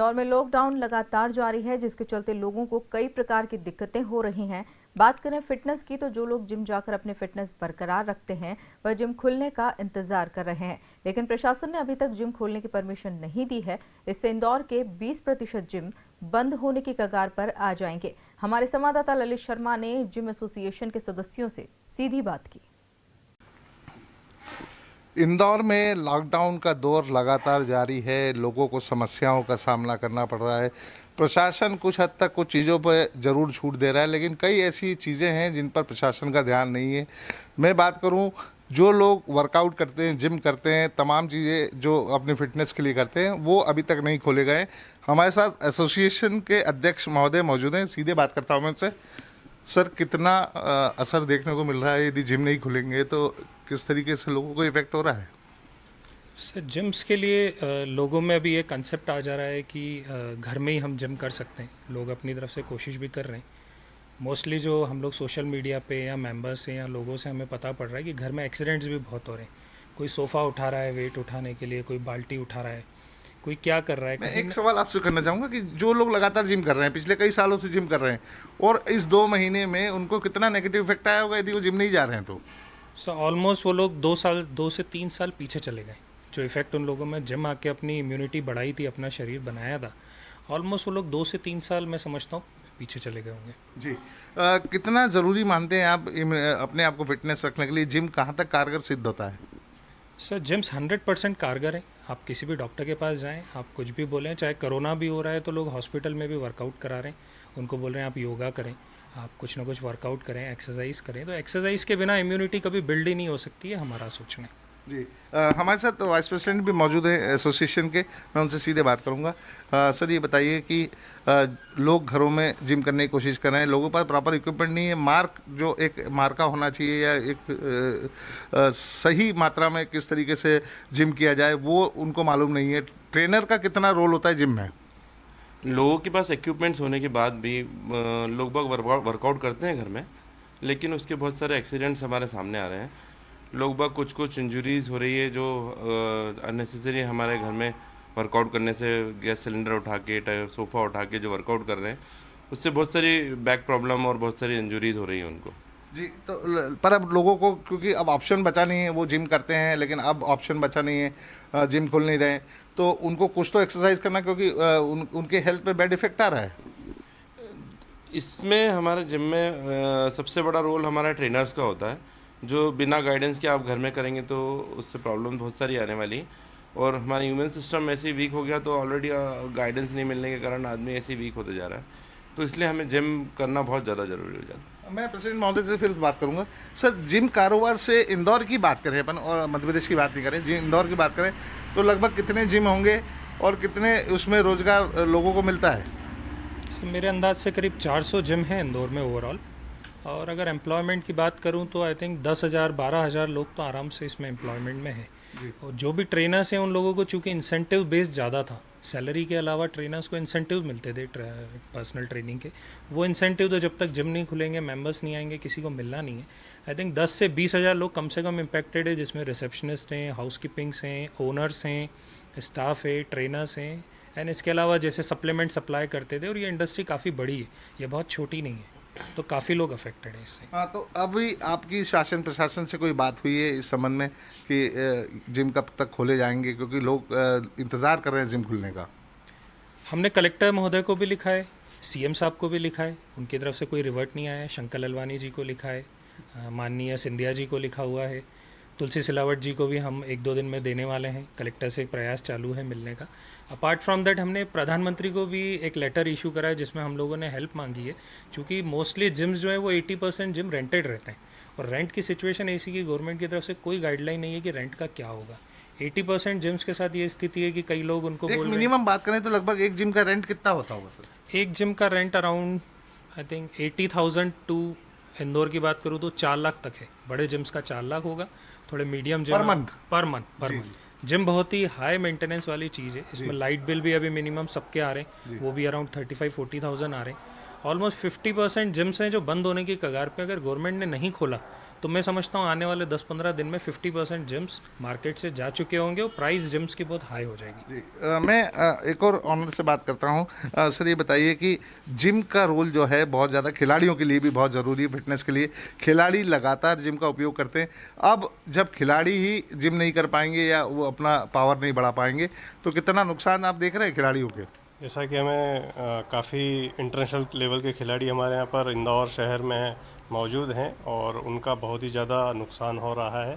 इंदौर में लॉकडाउन लगातार जारी है, जिसके चलते लोगों को कई प्रकार की दिक्कतें हो रही हैं। बात करें फिटनेस की, तो जो लोग जिम जाकर अपने फिटनेस बरकरार रखते हैं वह जिम खुलने का इंतजार कर रहे हैं, लेकिन प्रशासन ने अभी तक जिम खोलने की परमिशन नहीं दी है। इससे इंदौर के 20% जिम बंद होने की कगार पर आ जाएंगे। हमारे संवाददाता ललित शर्मा ने जिम एसोसिएशन के सदस्यों से सीधी बात की। इंदौर में लॉकडाउन का दौर लगातार जारी है। लोगों को समस्याओं का सामना करना पड़ रहा है। प्रशासन कुछ हद तक कुछ चीज़ों पर ज़रूर छूट दे रहा है, लेकिन कई ऐसी चीज़ें हैं जिन पर प्रशासन का ध्यान नहीं है। मैं बात करूं, जो लोग वर्कआउट करते हैं, जिम करते हैं, तमाम चीज़ें जो अपनी फिटनेस के लिए करते हैं, वो अभी तक नहीं खोले गए। हमारे साथ एसोसिएशन के अध्यक्ष महोदय मौजूद हैं। सीधे बात करता हूँ मैं उनसे। सर, कितना असर देखने को मिल रहा है? यदि जिम नहीं खुलेंगे तो किस तरीके से लोगों को इफेक्ट हो रहा है? सर, जिम्स के लिए लोगों में अभी ये कंसेप्ट आ जा रहा है कि घर में ही हम जिम कर सकते हैं। लोग अपनी तरफ से कोशिश भी कर रहे हैं। मोस्टली जो हम लोग सोशल मीडिया पे या मेंबर्स से या लोगों से हमें पता पड़ रहा है कि घर में एक्सीडेंट्स भी बहुत हो रहे हैं। कोई सोफ़ा उठा रहा है वेट उठाने के लिए, कोई बाल्टी उठा रहा है, कोई क्या कर रहा है। मैं एक सवाल आपसे करना चाहूँगा कि जो लोग लगातार जिम कर रहे हैं, पिछले कई सालों से जिम कर रहे हैं, और इस 2 महीने में उनको कितना नेगेटिव इफेक्ट आया होगा यदि वो जिम नहीं जा रहे हैं तो? सो ऑलमोस्ट वो लोग 2 से 3 साल पीछे चले गए। जो इफ़ेक्ट उन लोगों में जिम आके अपनी इम्यूनिटी बढ़ाई थी, अपना शरीर बनाया था, ऑलमोस्ट वो लोग 2 से 3 साल मैं समझता हूँ पीछे चले गए होंगे। जी। कितना ज़रूरी मानते हैं आप अपने आप को फिटनेस रखने के लिए? जिम कहाँ तक कारगर सिद्ध होता है? सर, जिम्स 100% कारगर है। आप किसी भी डॉक्टर के पास जाएं, आप कुछ भी बोलें, चाहे कोरोना भी हो रहा है तो लोग हॉस्पिटल में भी वर्कआउट करा रहे हैं। उनको बोल रहे हैं आप योगा करें, आप कुछ ना कुछ वर्कआउट करें, एक्सरसाइज करें। तो एक्सरसाइज के बिना इम्यूनिटी कभी बिल्ड ही नहीं हो सकती है, हमारा सोचना है। जी। हमारे साथ वाइस प्रेसिडेंट भी मौजूद है एसोसिएशन के। मैं उनसे सीधे बात करूंगा। सर, ये बताइए कि लोग घरों में जिम करने की कोशिश कर रहे हैं, लोगों के पास प्रॉपर इक्विपमेंट नहीं है। मार्क, जो एक मार्का होना चाहिए या एक सही मात्रा में किस तरीके से जिम किया जाए, वो उनको मालूम नहीं है। ट्रेनर का कितना रोल होता है जिम में? लोगों के पास इक्विपमेंट्स होने के बाद भी लोग बाग वर्कआउट करते हैं घर में, लेकिन उसके बहुत सारे एक्सीडेंट्स हमारे सामने आ रहे हैं। लोग बाग कुछ इंजरीज़ हो रही है जो अननेसेसरी हमारे घर में वर्कआउट करने से, गैस सिलेंडर उठा के, सोफ़ा उठा के जो वर्कआउट कर रहे हैं, उससे बहुत सारी बैक प्रॉब्लम और बहुत सारी इंजरीज़ हो रही हैं उनको। जी। तो पर अब लोगों को, क्योंकि अब ऑप्शन बचा नहीं है, वो जिम करते हैं लेकिन अब ऑप्शन बचा नहीं है, जिम खोल नहीं रहे, तो उनको कुछ तो एक्सरसाइज करना, क्योंकि उनके हेल्थ पे बैड इफेक्ट आ रहा है। इसमें हमारे जिम में सबसे बड़ा रोल हमारा ट्रेनर्स का होता है। जो बिना गाइडेंस के आप घर में करेंगे तो उससे प्रॉब्लम बहुत सारी आने वाली। और हमारा इम्यून सिस्टम ऐसे ही वीक हो गया तो ऑलरेडी गाइडेंस नहीं मिलने के कारण आदमी ऐसे ही वीक होते जा रहा है। तो इसलिए हमें जिम करना बहुत ज़्यादा ज़रूरी हो जाता है। मैं प्रेसिडेंट महोदय से फिर बात करूंगा। सर, जिम कारोबार से इंदौर की बात करें अपन, और मध्य प्रदेश की बात नहीं करें, जी इंदौर की बात करें, तो लगभग कितने जिम होंगे और कितने उसमें रोजगार लोगों को मिलता है? सर, मेरे अंदाज से करीब 400 जिम हैं इंदौर में ओवरऑल। और अगर एम्प्लॉयमेंट की बात करूं तो आई थिंक 10,000 12,000 लोग तो आराम से इसमें एम्प्लॉयमेंट में है। और जो भी ट्रेनर्स हैं उन लोगों को चूँकि इंसेंटिव बेस्ड ज़्यादा था, सैलरी के अलावा ट्रेनर्स को इंसेंटिव मिलते थे पर्सनल ट्रेनिंग के। वो इंसेंटिव तो जब तक जिम नहीं खुलेंगे, मेंबर्स नहीं आएंगे, किसी को मिलना नहीं है। आई थिंक 10 से 20,000 लोग कम से कम इम्पेक्टेड है, जिसमें रिसेप्शनिस्ट हैं, हाउसकीपिंग्स हैं, ओनर्स हैं, स्टाफ है, ट्रेनर्स हैं। एंड इसके अलावा जैसे सप्लीमेंट सप्लाई करते थे, और ये इंडस्ट्री काफ़ी बड़ी है, ये बहुत छोटी नहीं है, तो काफ़ी लोग अफेक्टेड है इससे। हाँ, तो अभी आपकी शासन प्रशासन से कोई बात हुई है इस संबंध में कि जिम कब तक खोले जाएंगे, क्योंकि लोग इंतज़ार कर रहे हैं जिम खुलने का? हमने कलेक्टर महोदय को भी लिखा है, सीएम साहब को भी लिखा है, उनकी तरफ से कोई रिवर्ट नहीं आया है। शंकर ललवानी जी को लिखा है, माननीय सिंधिया जी को लिखा हुआ है, तुलसी सिलावट जी को भी हम 1-2 दिन में देने वाले हैं। कलेक्टर से एक प्रयास चालू है मिलने का। अपार्ट फ्रॉम दैट हमने प्रधानमंत्री को भी एक लेटर इशू करा है, जिसमें हम लोगों ने हेल्प मांगी है, क्योंकि मोस्टली जिम्स जो है वो 80% जिम रेंटेड रहते हैं, और रेंट की सिचुएशन ऐसी कि गवर्नमेंट की तरफ से कोई गाइडलाइन नहीं है कि रेंट का क्या होगा। 80% जिम्स के साथ ये स्थिति है कि कई लोग उनको बोल रहे हैं। मिनिमम बात करें तो लगभग एक जिम का रेंट कितना होता होगा सर? एक जिम का rent around I think 80,000 to, Indore की बात करूँ तो 4 लाख तक है। बड़े जिम्स का 4 लाख होगा, थोड़े medium gym per month. Gym बहुत ही हाई मेंटेनेंस वाली चीज़ है। इसमें लाइट बिल भी अभी मिनिमम सबके आ रहे हैं, वो भी अराउंड 35-40,000 आ रहे हैं। ऑलमोस्ट 50% जिम्स हैं जो बंद होने की कगार पे। अगर गवर्नमेंट ने नहीं खोला तो मैं समझता हूँ आने वाले 10-15 दिन में 50% जिम्स मार्केट से जा चुके होंगे और प्राइस जिम्स की बहुत हाई हो जाएगी। जी मैं एक और ऑनर से बात करता हूँ। सर ये बताइए कि जिम का रोल जो है बहुत ज़्यादा खिलाड़ियों के लिए भी बहुत ज़रूरी है, फिटनेस के लिए खिलाड़ी लगातार जिम का उपयोग करते हैं। अब जब खिलाड़ी ही जिम नहीं कर पाएंगे या वो अपना पावर नहीं बढ़ा पाएंगे तो कितना नुकसान आप देख रहे हैं खिलाड़ियों के? जैसा कि हमें काफ़ी इंटरनेशनल लेवल के खिलाड़ी हमारे यहाँ पर इंदौर शहर में मौजूद हैं और उनका बहुत ही ज़्यादा नुकसान हो रहा है,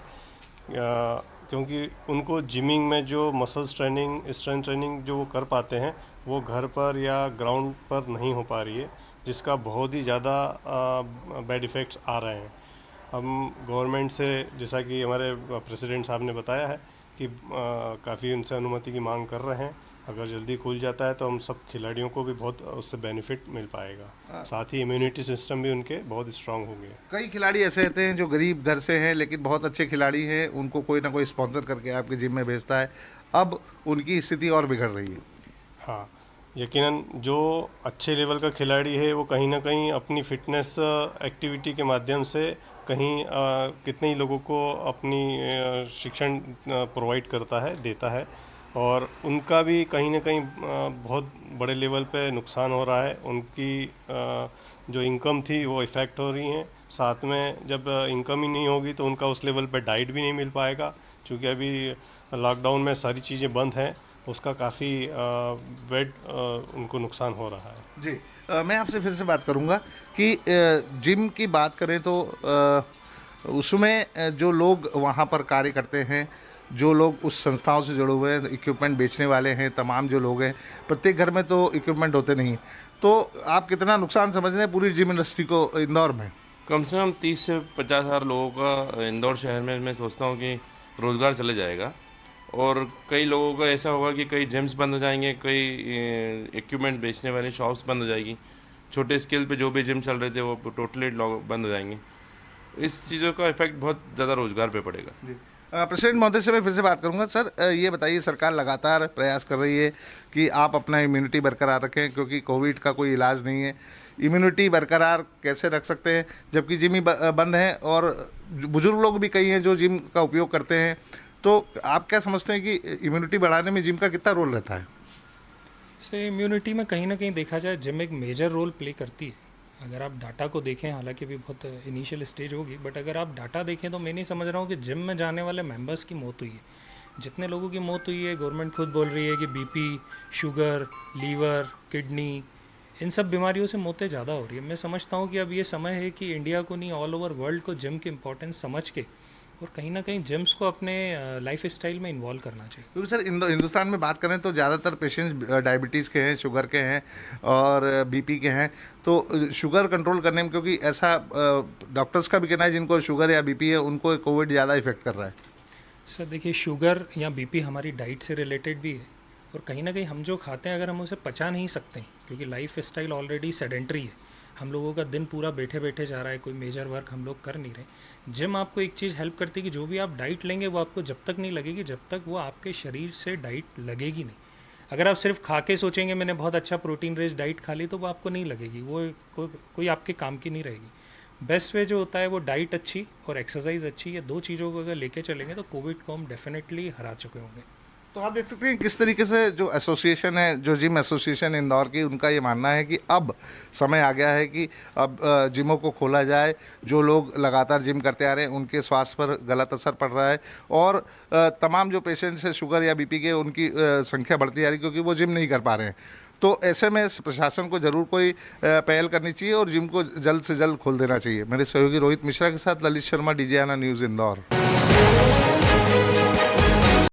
क्योंकि उनको जिमिंग में जो मसल्स ट्रेनिंग, स्ट्रेंथ ट्रेनिंग जो वो कर पाते हैं वो घर पर या ग्राउंड पर नहीं हो पा रही है, जिसका बहुत ही ज़्यादा बैड इफ़ेक्ट्स आ रहे हैं। हम गवर्नमेंट से, जैसा कि हमारे प्रेसिडेंट साहब ने बताया है कि काफ़ी उनसे अनुमति की मांग कर रहे हैं। अगर जल्दी खुल जाता है तो हम सब खिलाड़ियों को भी बहुत उससे बेनिफिट मिल पाएगा, साथ ही इम्यूनिटी सिस्टम भी उनके बहुत स्ट्रांग होंगे। कई खिलाड़ी ऐसे रहते हैं जो गरीब घर से हैं लेकिन बहुत अच्छे खिलाड़ी हैं, उनको कोई ना कोई स्पॉन्सर करके आपके जिम में भेजता है, अब उनकी स्थिति और बिगड़ रही है। हाँ, यकीनन जो अच्छे लेवल का खिलाड़ी है वो कहीं ना कहीं अपनी फिटनेस एक्टिविटी के माध्यम से कहीं कितने ही लोगों को अपनी शिक्षण प्रोवाइड करता है, देता है, और उनका भी कहीं ना कहीं बहुत बड़े लेवल पे नुकसान हो रहा है। उनकी जो इनकम थी वो इफ़ेक्ट हो रही हैं। साथ में जब इनकम ही नहीं होगी तो उनका उस लेवल पे डाइट भी नहीं मिल पाएगा, क्योंकि अभी लॉकडाउन में सारी चीज़ें बंद हैं, उसका काफ़ी उनको नुकसान हो रहा है। जी मैं आपसे फिर से बात करूंगा कि जिम की बात करें तो उसमें जो लोग वहां पर कार्य करते हैं, जो लोग उस संस्थाओं से जुड़े हुए हैं, इक्विपमेंट बेचने वाले हैं, तमाम जो लोग हैं, प्रत्येक घर में तो इक्विपमेंट होते नहीं, तो आप कितना नुकसान समझ रहे हैं पूरी जिम इंडस्ट्री को इंदौर में? कम से कम 30 से 50 हज़ार लोगों का इंदौर शहर में मैं सोचता हूँ कि रोज़गार चले जाएगा। और कई लोगों का ऐसा होगा कि कई जिम्स बंद हो जाएंगे, कई इक्विपमेंट बेचने वाली शॉप्स बंद हो जाएगी, छोटे स्केल पे जो भी जिम चल रहे थे वो टोटली बंद हो जाएंगे। इस चीज़ों का इफेक्ट बहुत ज़्यादा रोज़गार पे पड़ेगा। प्रेसिडेंट महोदय से मैं फिर से बात करूंगा। सर ये बताइए, सरकार लगातार प्रयास कर रही है कि आप अपना इम्यूनिटी बरकरार रखें, क्योंकि कोविड का कोई इलाज नहीं है। इम्यूनिटी बरकरार कैसे रख सकते हैं जबकि जिम ही बंद है और बुजुर्ग लोग भी कई हैं जो जिम का उपयोग करते हैं, तो आप क्या समझते हैं कि इम्यूनिटी बढ़ाने में जिम का कितना रोल रहता है? से इम्यूनिटी में कहीं ना कहीं देखा जाए जिम एक मेजर रोल प्ले करती है। अगर आप डाटा को देखें, हालांकि भी बहुत इनिशियल स्टेज होगी, बट अगर आप डाटा देखें तो मैं नहीं समझ रहा हूँ कि जिम में जाने वाले मेंबर्स की मौत हुई है। जितने लोगों की मौत हुई है, गवर्नमेंट खुद बोल रही है कि बीपी, शुगर, लीवर, किडनी, इन सब बीमारियों से मौतें ज़्यादा हो रही है। मैं समझता हूँ कि अब ये समय है कि इंडिया को नहीं, ऑल ओवर वर्ल्ड को जिम की इम्पोर्टेंस समझ के और कहीं ना कहीं जिम्स को अपने लाइफ स्टाइल में इन्वॉल्व करना चाहिए। क्योंकि सर हिंदुस्तान में बात करें तो ज़्यादातर पेशेंट्स डायबिटीज़ के हैं, शुगर के हैं और बीपी के हैं, तो शुगर कंट्रोल करने में, क्योंकि ऐसा डॉक्टर्स का भी कहना है जिनको शुगर या बीपी है उनको कोविड ज़्यादा इफेक्ट कर रहा है। सर देखिए, शुगर या बीपी हमारी डाइट से रिलेटेड भी है और कहीं ना कहीं हम जो खाते हैं अगर हम उसे पचा नहीं सकते, क्योंकि लाइफ स्टाइल ऑलरेडी सेडेंट्री है, हम लोगों का दिन पूरा बैठे बैठे जा रहा है, कोई मेजर वर्क हम लोग कर नहीं रहे। जिम आपको एक चीज़ हेल्प करती है कि जो भी आप डाइट लेंगे वो आपको जब तक नहीं लगेगी जब तक वो आपके शरीर से डाइट लगेगी नहीं। अगर आप सिर्फ खा के सोचेंगे मैंने बहुत अच्छा प्रोटीन रिच डाइट खा ली, तो वो आपको नहीं लगेगी, वो कोई आपके काम की नहीं रहेगी। बेस्ट वे जो होता है वो डाइट अच्छी और एक्सरसाइज अच्छी, ये दो चीज़ों को अगर लेके चलेंगे तो कोविड को हम डेफिनेटली हरा चुके होंगे। तो आप देख सकते हैं किस तरीके से जो एसोसिएशन है, जो जिम एसोसिएशन इंदौर की, उनका ये मानना है कि अब समय आ गया है कि अब जिमों को खोला जाए। जो लोग लगातार जिम करते आ रहे हैं उनके स्वास्थ्य पर गलत असर पड़ रहा है और तमाम जो पेशेंट्स हैं शुगर या बीपी के, उनकी संख्या बढ़ती जा रही है क्योंकि वो जिम नहीं कर पा रहे हैं। तो ऐसे में प्रशासन को जरूर कोई पहल करनी चाहिए और जिम को जल्द से जल्द खोल देना चाहिए। मेरे सहयोगी रोहित मिश्रा के साथ ललित शर्मा, डीजे आना न्यूज़ इंदौर।